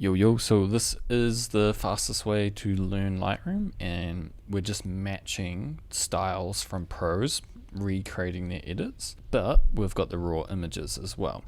Yo, so this is the fastest way to learn Lightroom, and we're just matching styles from pros, recreating their edits, but we've got the raw images as well.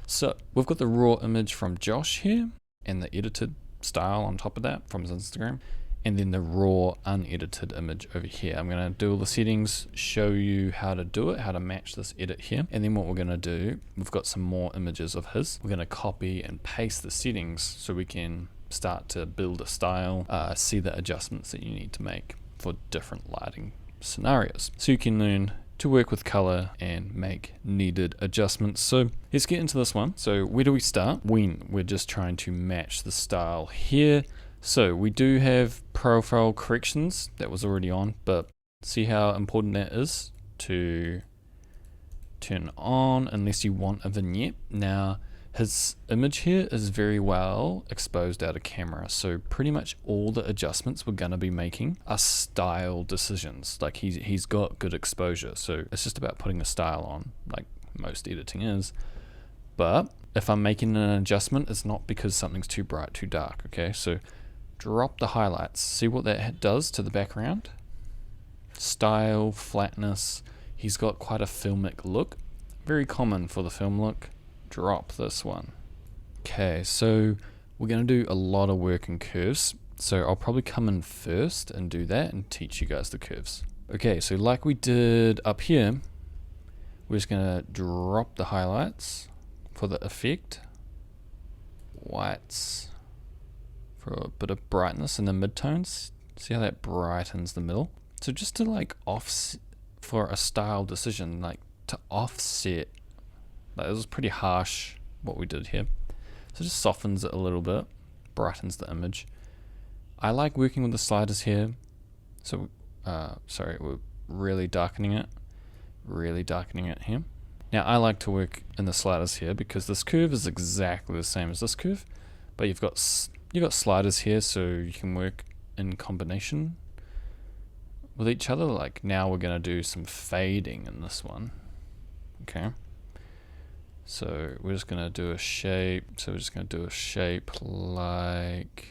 So we've got the raw image from Josh here, and the edited style on top of that from his Instagram, and then the raw unedited image over here. I'm going to do all the settings, show you how to do it, how to match this edit here, and then what we're going to do, we've got some more images of his. We're going to copy and paste the settings so we can start to build a style, see the adjustments that you need to make for different lighting scenarios. So you can learn to work with color and make needed adjustments. So let's get into this one. So where do we start? When we're just trying to match the style here. So we do have profile corrections that was already on, but see how important that is to turn on unless you want a vignette. Now his image here is very well exposed out of camera, so pretty much all the adjustments we're gonna be making are style decisions. Like he's got good exposure, so it's just about putting a style on, like most editing is. But if I'm making an adjustment, it's not because something's too bright, too dark. Okay, so drop the highlights, see what that does to the background. Style, flatness, he's got quite a filmic look, very common for the film look. Drop this one. Okay, so we're going to do a lot of work in curves, so I'll probably come in first and do that and teach you guys the curves. Okay, so like we did up here, we're just going to drop the highlights for the effect, whites for a bit of brightness in the midtones. See how that brightens the middle? So just to like offset for a style decision, like to offset, like it was pretty harsh what we did here. So just softens it a little bit, brightens the image. I like working with the sliders here. So, sorry, we're really darkening it here. Now I like to work in the sliders here because this curve is exactly the same as this curve, but you've got sliders here, so you can work in combination with each other. Like now we're going to do some fading in this one. Okay, so we're just going to do a shape. So we're just going to do a shape like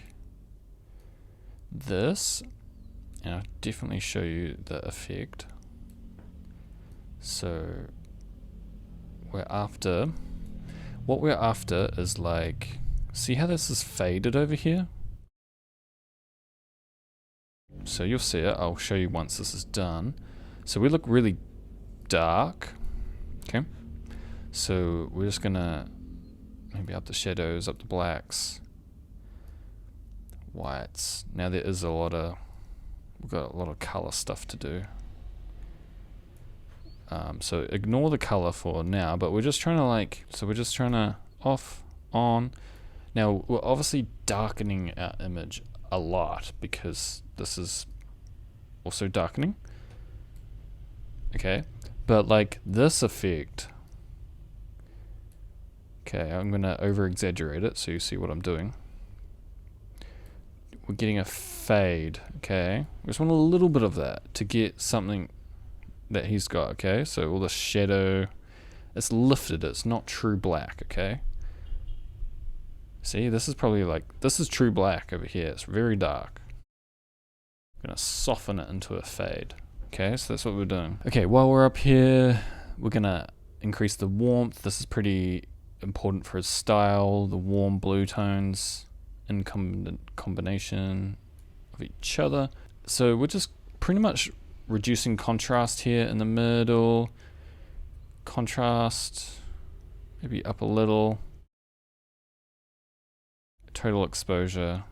this, and I'll definitely show you the effect. So what we're after is like, see how this is faded over here? So you'll see it, I'll show you once this is done. So we look really dark, okay? So we're just gonna maybe up the shadows, up the blacks, whites. Now we've got a lot of color stuff to do. So ignore the color for now, but we're just trying to off, on. Now we're obviously darkening our image a lot because this is also darkening. Okay, but like this effect, okay, I'm gonna over exaggerate it so you see what I'm doing. We're getting a fade, okay? We just want a little bit of that to get something that he's got, okay? So all the shadow, it's lifted, it's not true black, okay? See, this is true black over here. It's very dark. I'm gonna soften it into a fade. Okay, so that's what we're doing. Okay, while we're up here, we're gonna increase the warmth. This is pretty important for his style. The warm blue tones in combination of each other. So we're just pretty much reducing contrast here in the middle. Contrast, maybe up a little. Total exposure.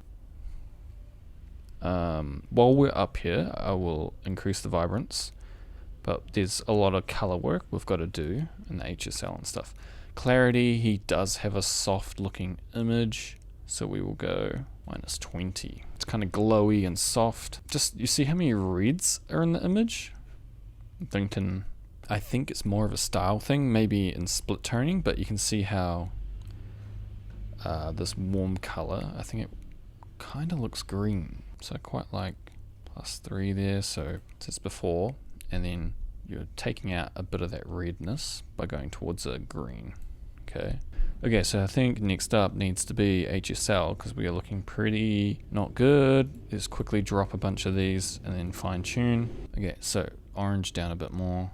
While we're up here, I will increase the vibrance, but there's a lot of color work we've got to do in the HSL and stuff. Clarity, he does have a soft looking image, so we will go -20. It's kind of glowy and soft. Just, you see how many reds are in the image? I think it's more of a style thing, maybe in split toning, but you can see how this warm color, I think it kind of looks green, so I quite like +3 there. So it's before, and then you're taking out a bit of that redness by going towards a green. Okay, Okay, so I think next up needs to be HSL because we are looking pretty not good. Let's quickly drop a bunch of these and then fine tune. Okay, so orange down a bit more.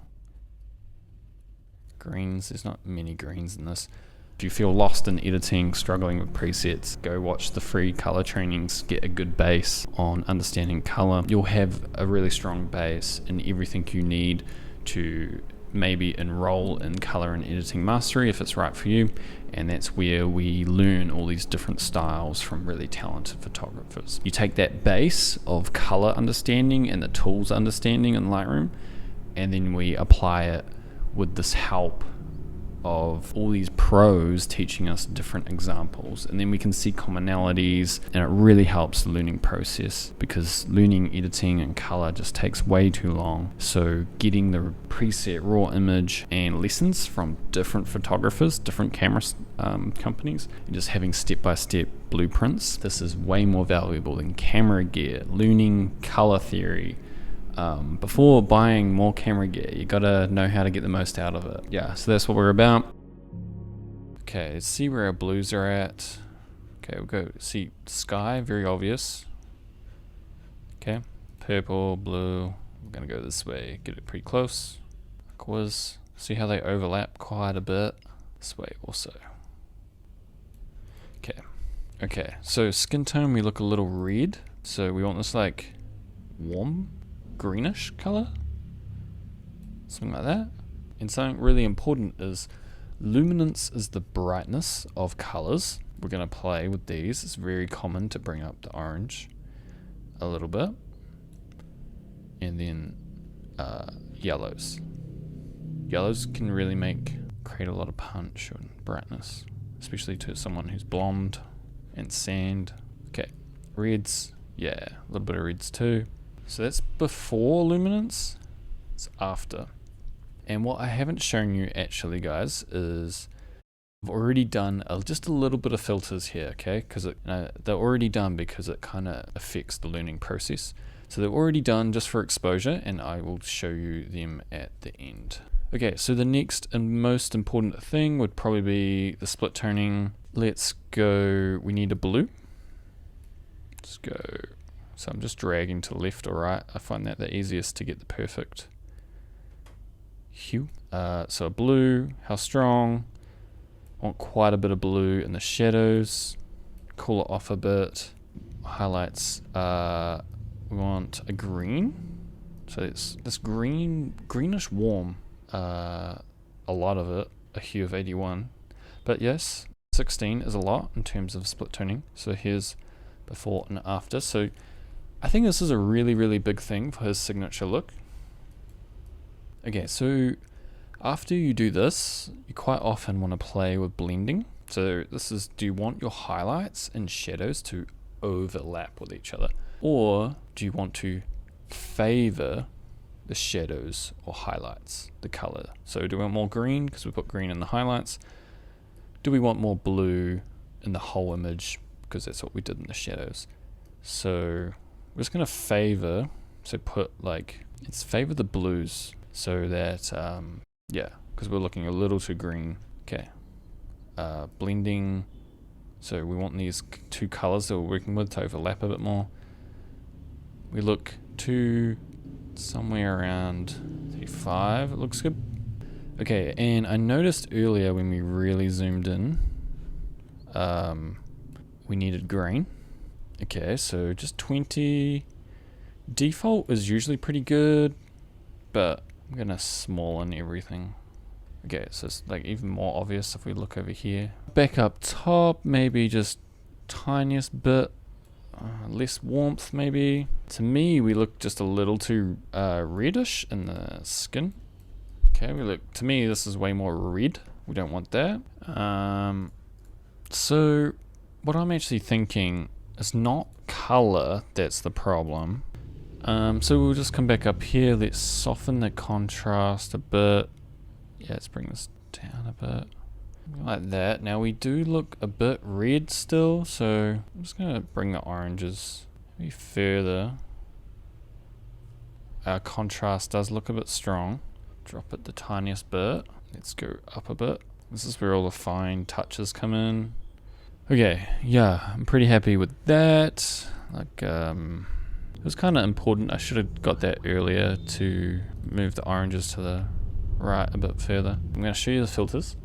Greens, there's not many greens in this. If you feel lost in editing, struggling with presets, go watch the free color trainings, get a good base on understanding color. You'll have a really strong base and everything you need to maybe enroll in color and editing mastery if it's right for you. And that's where we learn all these different styles from really talented photographers. You take that base of color understanding and the tools understanding in Lightroom, and then we apply it with this help of all these pros teaching us different examples, and then we can see commonalities, and it really helps the learning process because learning editing and color just takes way too long. So getting the preset raw image and lessons from different photographers, different camera companies, and just having step-by-step blueprints, this is way more valuable than camera gear. Learning color theory before buying more camera gear, you gotta know how to get the most out of it. Yeah, so that's what we're about. Okay, let's see where our blues are at. Okay, we'll go see sky, very obvious. Okay, purple, blue. We're gonna go this way, get it pretty close. Aquas, see how they overlap quite a bit. This way also. Okay, so skin tone, we look a little red. So we want this like warm greenish color, something like that. And something really important is luminance is the brightness of colors. We're going to play with these. It's very common to bring up the orange a little bit, and then yellows can really create a lot of punch and brightness, especially to someone who's blonde and sand. Okay, reds, yeah, a little bit of reds too. So that's before luminance, it's after. And what I haven't shown you actually, guys, is I've already done just a little bit of filters here, okay? Because they're already done because it kind of affects the learning process. So they're already done just for exposure, and I will show you them at the end. Okay, so the next and most important thing would probably be the split toning. Let's go, we need a blue. Let's go. So I'm just dragging to left or right. I find that the easiest to get the perfect hue. So a blue, how strong? Want quite a bit of blue in the shadows. Cool it off a bit. Highlights, we want a green. So it's this greenish warm. A lot of it, a hue of 81. But yes, 16 is a lot in terms of split toning. So here's before and after. So I think this is a really, really big thing for his signature look. Okay, so after you do this, you quite often want to play with blending. So this is, do you want your highlights and shadows to overlap with each other? Or do you want to favor the shadows or highlights, the color? So do we want more green because we put green in the highlights? Do we want more blue in the whole image because that's what we did in the shadows? So we're just going to favor, so put like, let's favor the blues so that, yeah, because we're looking a little too green. Okay, blending, so we want these two colors that we're working with to overlap a bit more. We look to somewhere around 35, it looks good. Okay, and I noticed earlier when we really zoomed in, we needed green. Okay, so just 20. Default is usually pretty good, but I'm gonna smallen everything. Okay, so it's like even more obvious if we look over here. Back up top, maybe just tiniest bit, less warmth maybe. To me, we look just a little too reddish in the skin. Okay, to me this is way more red. We don't want that. So what I'm actually thinking, it's not color that's the problem. So we'll just come back up here. Let's soften the contrast a bit. Yeah, let's bring this down a bit. Like that. Now we do look a bit red still, so I'm just gonna bring the oranges maybe further. Our contrast does look a bit strong. Drop it the tiniest bit. Let's go up a bit. This is where all the fine touches come in. Okay, yeah, I'm pretty happy with that. Like, it was kind of important. I should have got that earlier to move the oranges to the right a bit further. I'm going to show you the filters.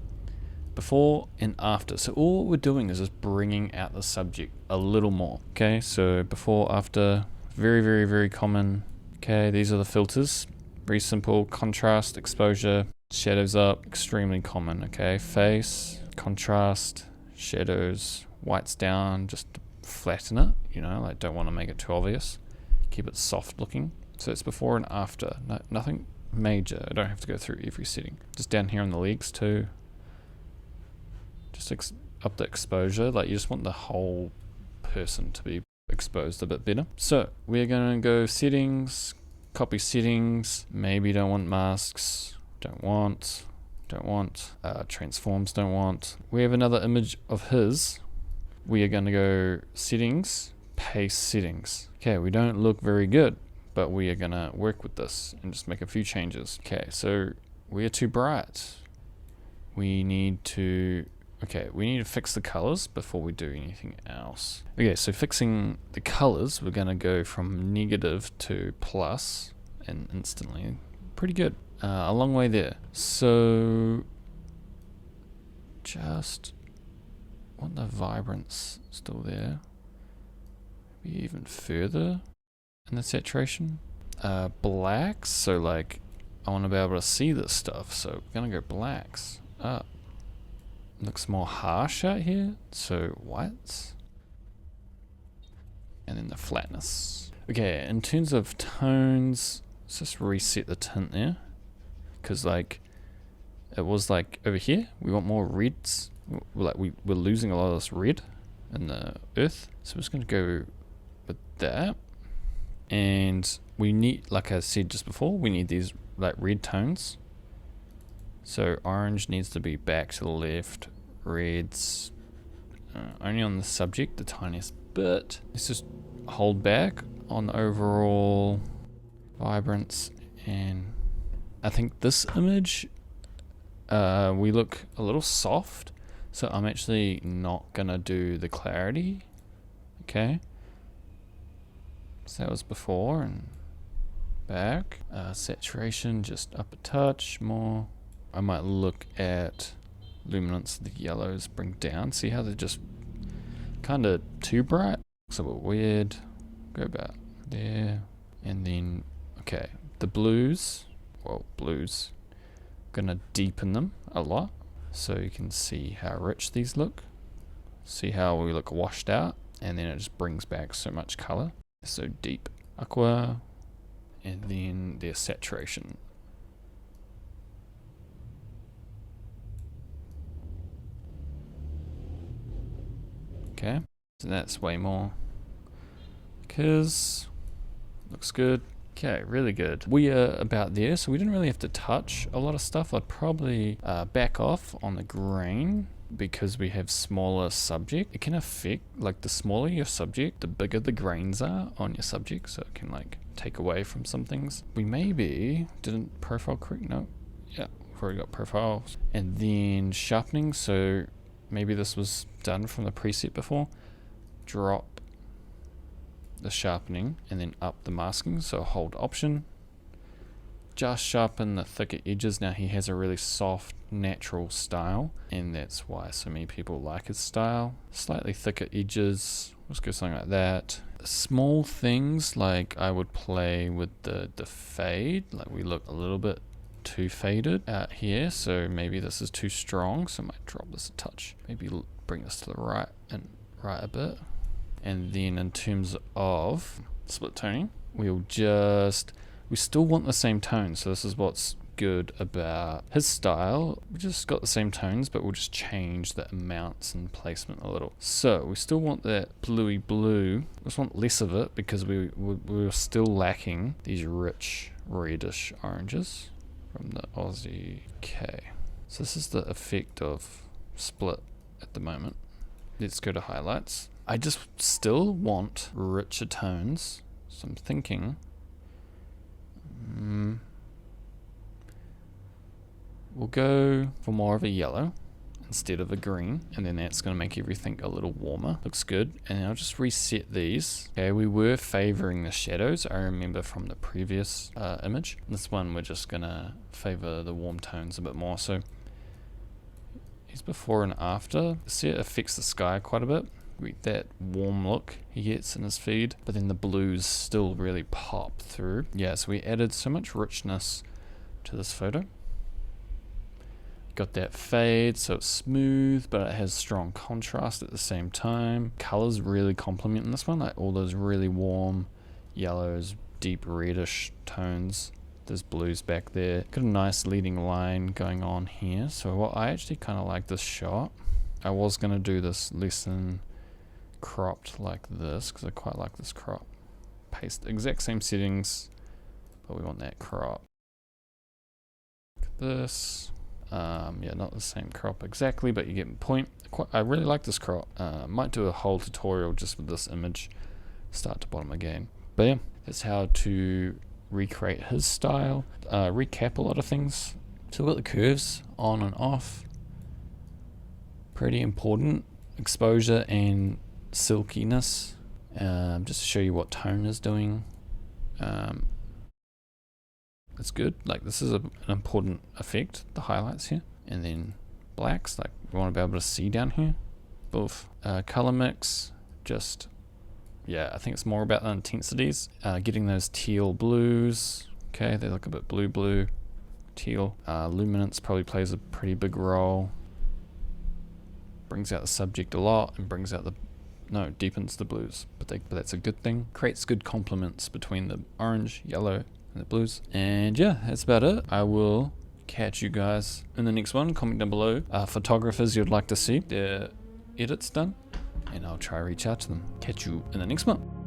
Before and after. So all we're doing is just bringing out the subject a little more. Okay, so before, after, very, very, very common. Okay, these are the filters. Very simple. Contrast, exposure, shadows up, extremely common. Okay, face, contrast, shadows, whites down, just to flatten it, you know, like don't want to make it too obvious. Keep it soft looking. So it's before and after. No, nothing major. I don't have to go through every setting. Just down here on the legs too. Just up the exposure. Like you just want the whole person to be exposed a bit better. So we're going to go settings, copy settings. Maybe don't want masks. Don't want. Transforms, don't want. We have another image of his. We are going to go settings, paste settings. Okay, we don't look very good, but we are going to work with this and just make a few changes. Okay, so we are too bright. We need to fix the colors before we do anything else. Okay, so fixing the colors, we're going to go from negative to plus and instantly. Pretty good. A long way there. So just want the vibrance still there. Maybe even further in the saturation. Blacks, so like I want to be able to see this stuff, so we're gonna go blacks up. Looks more harsh out here, so whites. And then the flatness. Okay, in terms of tones, let's just reset the tint there. Because like it was like over here, we want more reds. We're losing a lot of this red in the earth, so we're just going to go with that. And we need, like I said just before, we need these like red tones. So orange needs to be back to the left, reds only on the subject the tiniest bit. Let's just hold back on the overall vibrance. And I think this image we look a little soft, so I'm actually not gonna do the clarity. Okay, so that was before and back. Saturation just up a touch more. I might look at luminance, the yellows bring down. See how they're just kind of too bright? Looks a bit weird. Go about there. And then, okay, the blues, gonna deepen them a lot so you can see how rich these look. See how we look washed out, and then it just brings back so much color. So deep. Aqua, and then their saturation. Okay, so that's way more, because looks good. Okay, really good. We are about there, so we didn't really have to touch a lot of stuff. I'd probably back off on the grain because we have smaller subject. It can affect, like the smaller your subject, the bigger the grains are on your subject, so it can like take away from some things. We maybe didn't profile correct. No, yeah, we've already got profiles. And then sharpening, so maybe this was done from the preset before. Drop the sharpening and then up the masking, so hold option. Just sharpen the thicker edges. Now he has a really soft natural style, and that's why so many people like his style. Slightly thicker edges, let's go something like that. Small things like I would play with the fade, like we look a little bit too faded out here, so maybe this is too strong, so I might drop this a touch. Maybe bring this to the right and right a bit. And then in terms of split toning, we still want the same tone. So this is what's good about his style. We just got the same tones, but we'll just change the amounts and placement a little. So we still want that bluey blue. We just want less of it because we were still lacking these rich reddish oranges from the Aussie. Okay, so this is the effect of split at the moment. Let's go to highlights. I just still want richer tones, so I'm thinking we'll go for more of a yellow. instead of a green, and then that's going to make everything a little warmer. Looks good. And I'll just reset these. Okay, we were favoring the shadows, I remember from the previous image. This one we're just going to favor the warm tones a bit more. So here's before and after. See, it affects the sky quite a bit. That warm look he gets in his feed, but then the blues still really pop through. Yeah, so we added so much richness to this photo. Got that fade, so it's smooth, but it has strong contrast at the same time. Colors really complement in this one, like all those really warm yellows, deep reddish tones. There's blues back there. Got a nice leading line going on here. So what I actually kind of like this shot. I was going to do this lesson cropped like this because I quite like this crop. Paste the exact same settings, but we want that crop. Like this. Yeah, not the same crop exactly, but you get the point. I really like this crop. Might do a whole tutorial just with this image, start to bottom again. But yeah, that's how to recreate his style. Recap a lot of things. So we've got the curves on and off. Pretty important. Exposure and silkiness. Just to show you what tone is doing. It's good. Like this is an important effect, the highlights here. And then blacks, like we want to be able to see down here. Both. Color mix, just, yeah, I think it's more about the intensities. Getting those teal blues. Okay, they look a bit blue, teal. Luminance probably plays a pretty big role. Brings out the subject a lot and brings out deepens the blues. But that's a good thing. Creates good complements between the orange, yellow, and the blues. And yeah, that's about it. I will catch you guys in the next one. Comment down below photographers you'd like to see their edits done, and I'll try to reach out to them. Catch you in the next one.